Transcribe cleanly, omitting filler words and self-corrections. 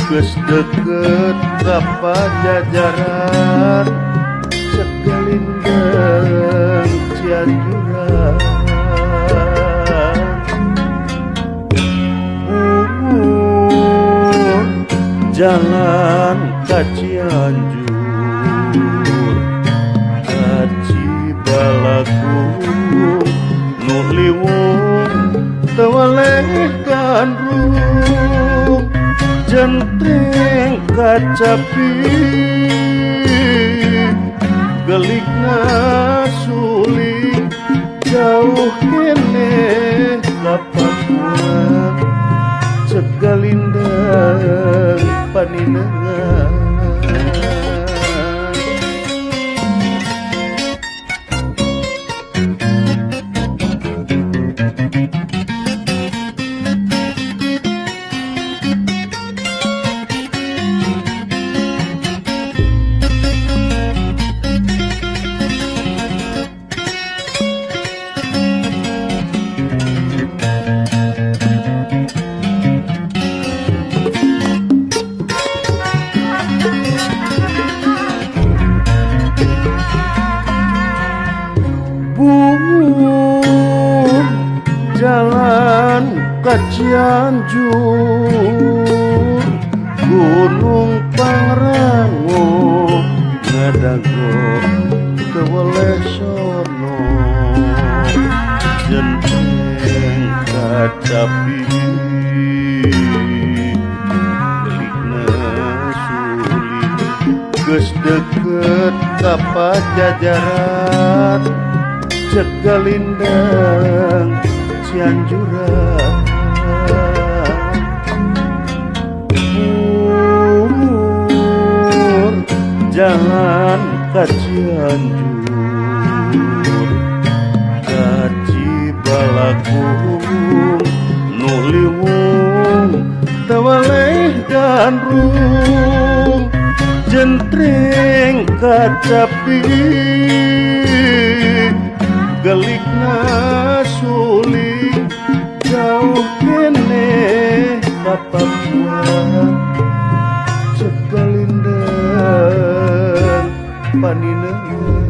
geus deukeut ka Pajajaran Cegalindeng Cianjuran jalan ka Cianjur ka Cibalagu nu liwung teu waleh gandrung jentreng kacapi gelikna suling jauh keneh ka Papua Cegalindeng paninengan jalan ka Cianjur Gunung Pangrango ngadago teu waleh sono jentreng kacapi gelikna suling geus deukeut ka Pajajaran Cegalindeng Cianjuran jalan ka Cianjur ka Cibalagu nu liwung teu waleh gandrung jentreng kacapi gelikna suling jauh keneh ka Papua Cegalindeng paninengan